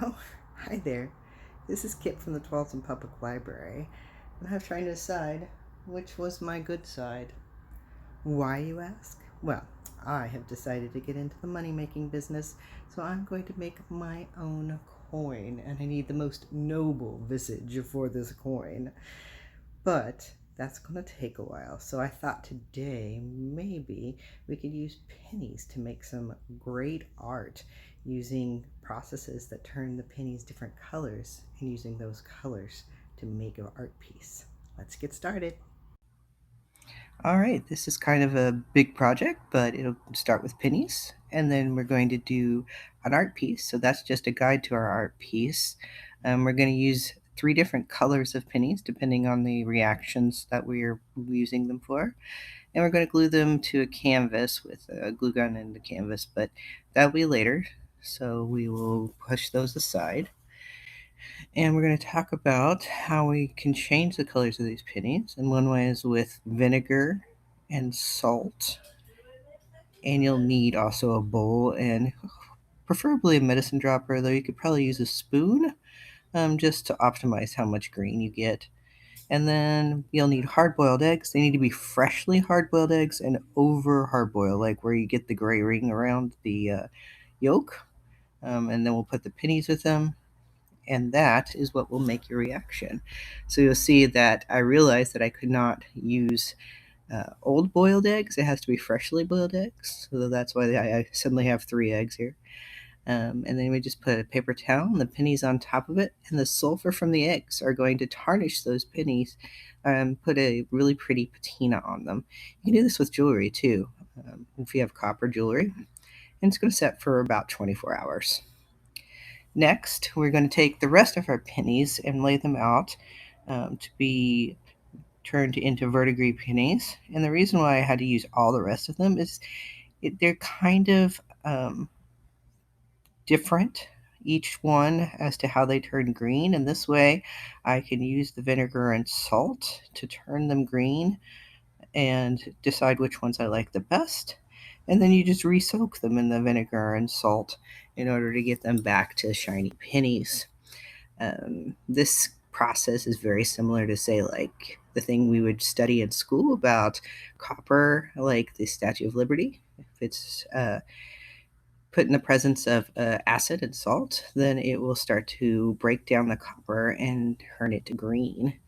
Oh, hi there. This is Kit from the Tualatin Public Library, and I'm trying to decide which was my good side. Why, you ask? Well, I have decided to get into the money making business, so I'm going to make my own coin, and I need the most noble visage for this coin. But that's going to take a while, so I thought today maybe we could use pennies to make some great art using processes that turn the pennies different colors and using those colors to make an art piece. Let's get started. All right, this is kind of a big project, but it'll start with pennies, and then we're going to do an art piece. So that's just a guide to our art piece. We're going to use three different colors of pennies depending on the reactions that we're using them for. And we're going to glue them to a canvas with a glue gun and the canvas, but that'll be later. So we will push those aside. And we're going to talk about how we can change the colors of these pennies. And one way is with vinegar and salt. And you'll need also a bowl and preferably a medicine dropper, though you could probably use a spoon just to optimize how much green you get. And then you'll need hard boiled eggs. They need to be freshly hard boiled eggs and over hard boiled, like where you get the gray ring around the yolk. And then we'll put the pennies with them, and that is what will make your reaction. So you'll see that I realized that I could not use old boiled eggs. It has to be freshly boiled eggs. So that's why I suddenly have three eggs here. And then we just put a paper towel and the pennies on top of it, and the sulfur from the eggs are going to tarnish those pennies and put a really pretty patina on them. You can do this with jewelry too, if you have copper jewelry, and it's going to set for about 24 hours. Next, we're going to take the rest of our pennies and lay them out to be turned into verdigris pennies. And the reason why I had to use all the rest of them is they're kind of different, each one, as to how they turn green. And this way, I can use the vinegar and salt to turn them green and decide which ones I like the best. And then you just re soak them in the vinegar and salt in order to get them back to shiny pennies. This process is very similar to, say, like the thing we would study in school about copper, like the Statue of Liberty. If it's put in the presence of acid and salt, then it will start to break down the copper and turn it to green.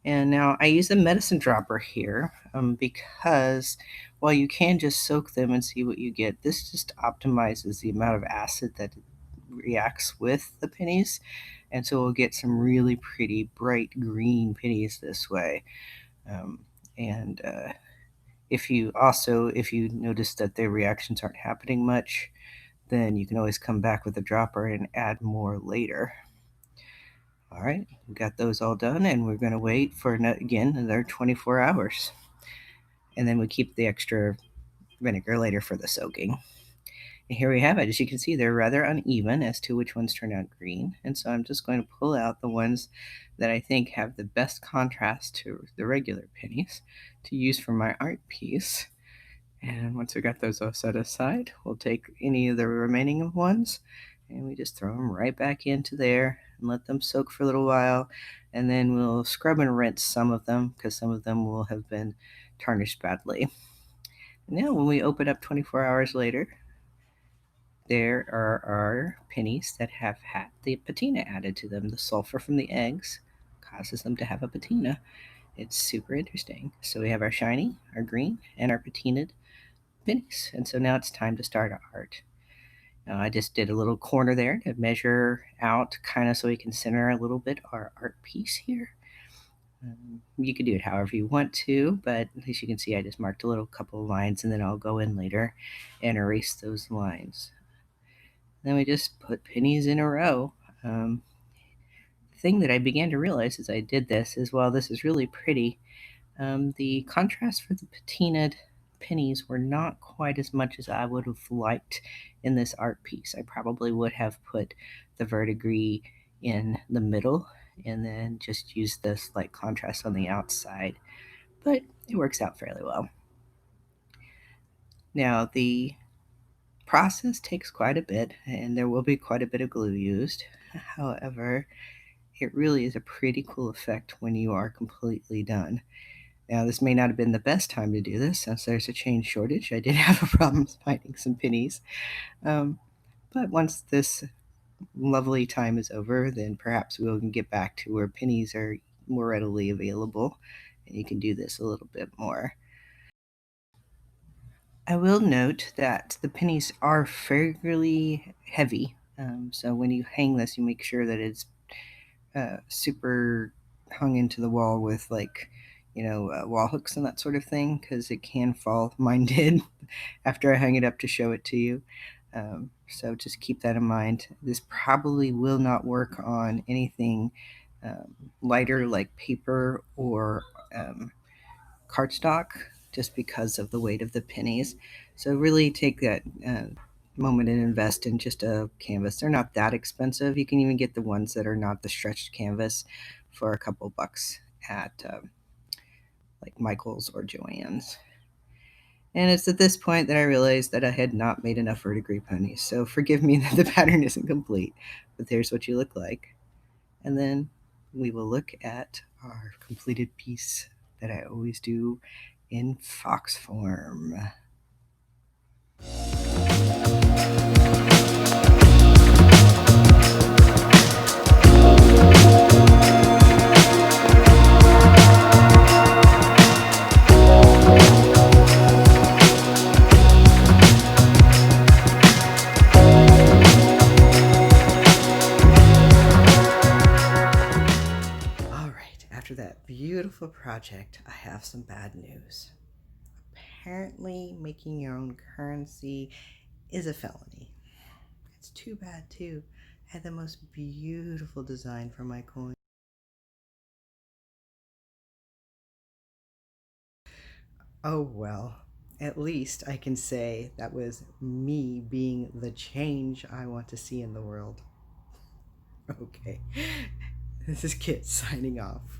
And now I use a medicine dropper here because while you can just soak them and see what you get, this just optimizes the amount of acid that reacts with the pennies. And so we'll get some really pretty bright green pennies this way. Um, and if you notice that the reactions aren't happening much, then you can always come back with a dropper and add more later. All right, we got those all done, and we're going to wait for again another 24 hours. And then we keep the extra vinegar later for the soaking. And here we have it. As you can see, they're rather uneven as to which ones turn out green. And so I'm just going to pull out the ones that I think have the best contrast to the regular pennies to use for my art piece. And once we got those all set aside, we'll take any of the remaining ones and we just throw them right back into there and let them soak for a little while. And then we'll scrub and rinse some of them because some of them will have been tarnished badly. Now, when we open up 24 hours later, there are our pennies that have had the patina added to them. The sulfur from the eggs causes them to have a patina. It's super interesting. So we have our shiny, our green, and our patinaed pennies. And so now it's time to start our art. Now I just did a little corner there to measure out kind of so we can center a little bit our art piece here. You can do it however you want to, but as you can see, I just marked a little couple of lines and then I'll go in later and erase those lines. Then we just put pennies in a row. The thing that I began to realize as I did this is while this is really pretty, the contrast for the patinaed pennies were not quite as much as I would have liked in this art piece. I probably would have put the verdigris in the middle and then just used the slight contrast on the outside, but it works out fairly well. Now, the process takes quite a bit, and there will be quite a bit of glue used. However, it really is a pretty cool effect when you are completely done. Now, this may not have been the best time to do this since there's a chain shortage. I did have a problem finding some pennies. Um, but once this lovely time is over, then perhaps we'll get back to where pennies are more readily available and you can do this a little bit more. I will note that the pennies are fairly heavy. So when you hang this, you make sure that it's super hung into the wall with wall hooks and that sort of thing because it can fall. Mine did after I hung it up to show it to you. So just keep that in mind. This probably will not work on anything lighter like paper or cardstock just because of the weight of the pennies. So really take that moment and invest in just a canvas. They're not that expensive. You can even get the ones that are not the stretched canvas for a couple bucks at like Michael's or Joann's. And it's at this point that I realized that I had not made enough verdigris ponies. So forgive me that the pattern isn't complete, but there's what you look like. And then we will look at our completed piece that I always do in fox form. After that beautiful project, I have some bad news. Apparently, making your own currency is a felony. It's too bad, too. I had the most beautiful design for my coin. Oh well, at least I can say that was me being the change I want to see in the world. Okay, this is Kit signing off.